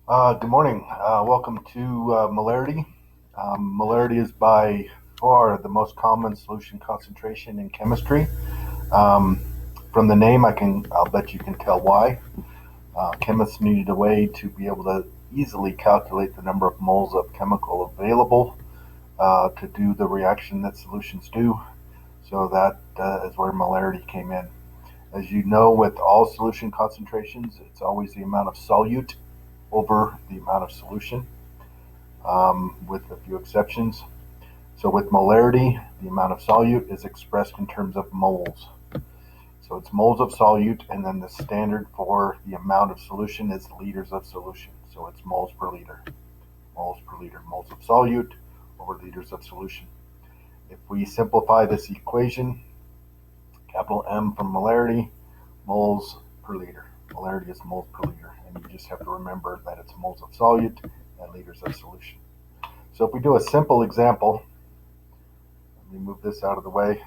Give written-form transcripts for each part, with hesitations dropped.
Good morning. Welcome to Molarity. Molarity is by far the most common solution concentration in chemistry. Um, from the name, I'll bet you can tell why. Chemists needed a way to be able to easily calculate the number of moles of chemical available to do the reaction that solutions do. So that is where molarity came in. As you know, with all solution concentrations, it's always the amount of solute over the amount of solution, with a few exceptions. So with molarity, the amount of solute is expressed in terms of moles. So it's moles of solute, and then the standard for the amount of solution is liters of solution. So it's moles per liter, moles of solute over liters of solution. If we simplify this equation, capital M from molarity, moles per liter. Molarity is moles per liter, and you just have to remember that it's moles of solute and liters of solution. So if we do a simple example, let me move this out of the way.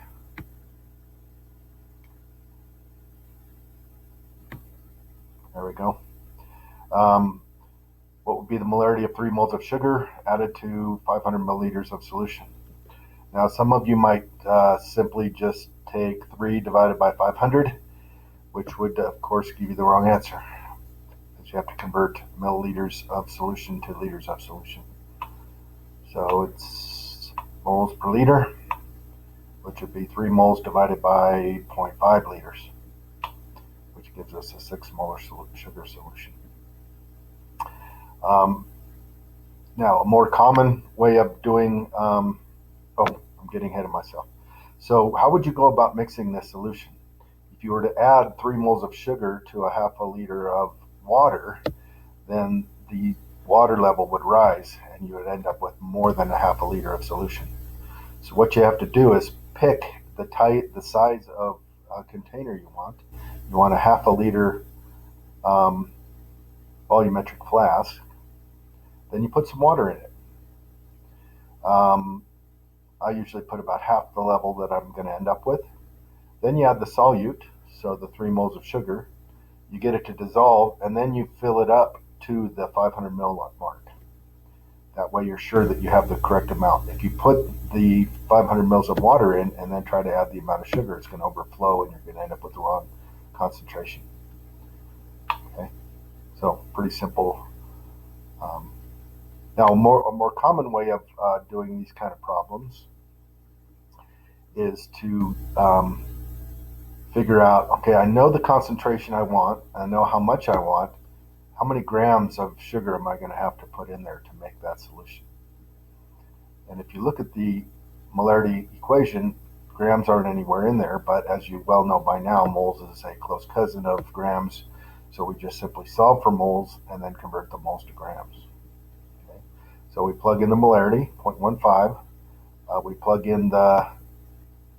There we go. What would be the molarity of 3 moles of sugar added to 500 milliliters of solution? Now, some of you might simply just take 3 divided by 500, which would, of course, give you the wrong answer, because you have to convert milliliters of solution to liters of solution. So it's moles per liter, which would be 3 moles divided by 0.5 liters, which gives us a 6 molar sugar solution. Now, a more common way of doing, I'm getting ahead of myself. So how would you go about mixing this solution? If you were to add 3 moles of sugar to a half a liter of water, then the water level would rise and you would end up with more than a half a liter of solution. So what you have to do is pick the size of container you want. You want a half a liter volumetric flask. Then you put some water in it. I usually put about half the level that I'm going to end up with. Then you add the solute, so the 3 moles of sugar. You get it to dissolve, and then you fill it up to the 500 ml mark. That way you're sure that you have the correct amount. If you put the 500 mils of water in and then try to add the amount of sugar, it's going to overflow and you're going to end up with the wrong concentration. Okay, so pretty simple. Now, a more common way of doing these kind of problems is to figure out, okay, I know the concentration I want, I know how much I want, how many grams of sugar am I going to have to put in there to make that solution? And if you look at the molarity equation, grams aren't anywhere in there, but as you well know by now, moles is a close cousin of grams, so we just simply solve for moles and then convert the moles to grams. Okay? So we plug in the molarity, 0.15, we plug in the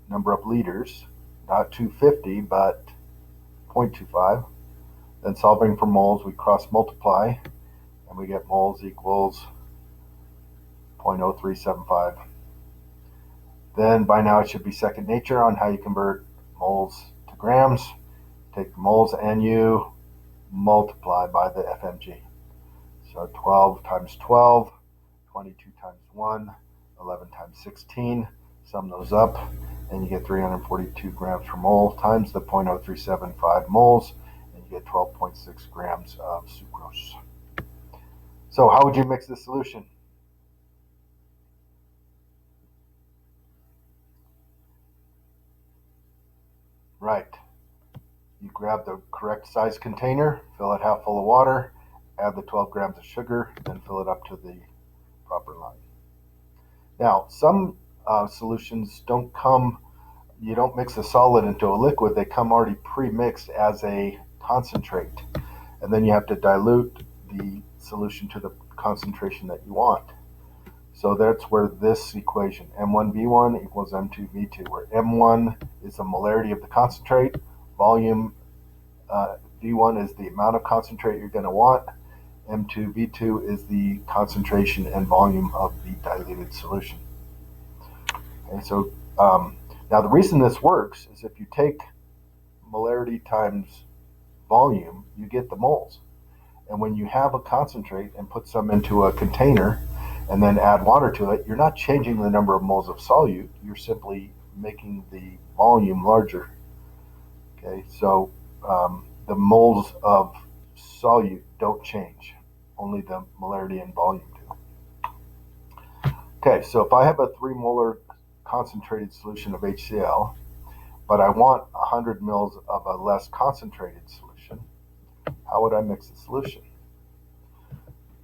number of liters, not 250, but 0.25. Then solving for moles, we cross multiply, and we get moles equals 0.0375. Then by now it should be second nature on how you convert moles to grams. Take the moles and you multiply by the FMG. So 12 times 12, 22 times 1, 11 times 16. Sum those up, and you get 342 grams per mole times the 0.0375 moles, and you get 12.6 grams of sucrose. So how would you mix this solution? Right. You grab the correct size container, fill it half full of water, add the 12 grams of sugar, then fill it up to the proper line. Now, some solutions don't come, you don't mix a solid into a liquid, they come already pre-mixed as a concentrate. And then you have to dilute the solution to the concentration that you want. So that's where this equation, M1V1 equals M2V2, where M1 is the molarity of the concentrate, volume V1 is the amount of concentrate you're going to want, M2V2 is the concentration and volume of the diluted solution. Okay, so now the reason this works is if you take molarity times volume, you get the moles. And when you have a concentrate and put some into a container and then add water to it, you're not changing the number of moles of solute. You're simply making the volume larger. Okay, so the moles of solute don't change. Only the molarity and volume do. Okay, so if I have a 3 molar concentrated solution of HCl, but I want 100 mils of a less concentrated solution, how would I mix the solution?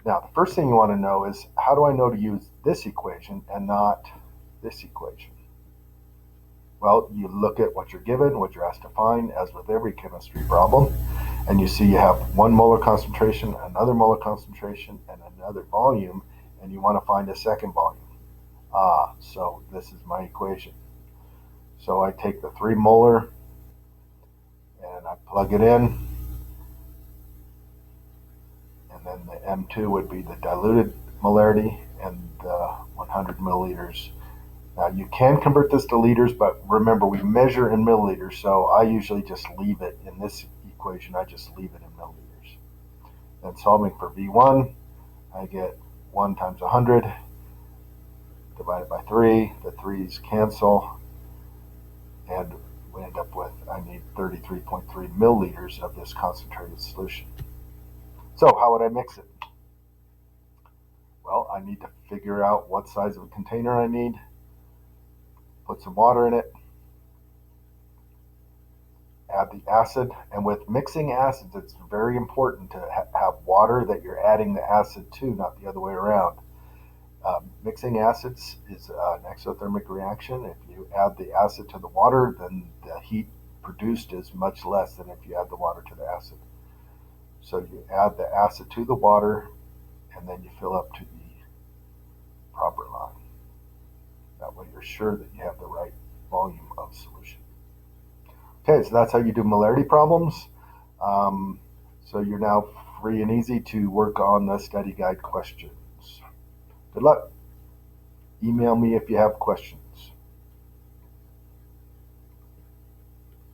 Now, the first thing you want to know is, how do I know to use this equation and not this equation? Well, you look at what you're given, what you're asked to find, as with every chemistry problem, and you see you have 1 molar concentration, another molar concentration, and another volume, and you want to find a second volume. So this is my equation. So I take the 3 molar and I plug it in, and then the M2 would be the diluted molarity, and the 100 milliliters. Now you can convert this to liters, but remember we measure in milliliters, so I usually just leave it in this equation. I just leave it in milliliters. Then solving for V1, I get 1 times 100 divided by 3. The 3's cancel, and we end up with, I need 33.3 milliliters of this concentrated solution. So how would I mix it? Well, I need to figure out what size of a container I need, put some water in it, add the acid, and with mixing acids, it's very important to have water that you're adding the acid to, not the other way around. Mixing acids is an exothermic reaction. If you add the acid to the water, then the heat produced is much less than if you add the water to the acid. So you add the acid to the water, and then you fill up to the proper line. That way you're sure that you have the right volume of solution. Okay, so that's how you do molarity problems. So you're now free and easy to work on the study guide questions. Good luck. Email me if you have questions.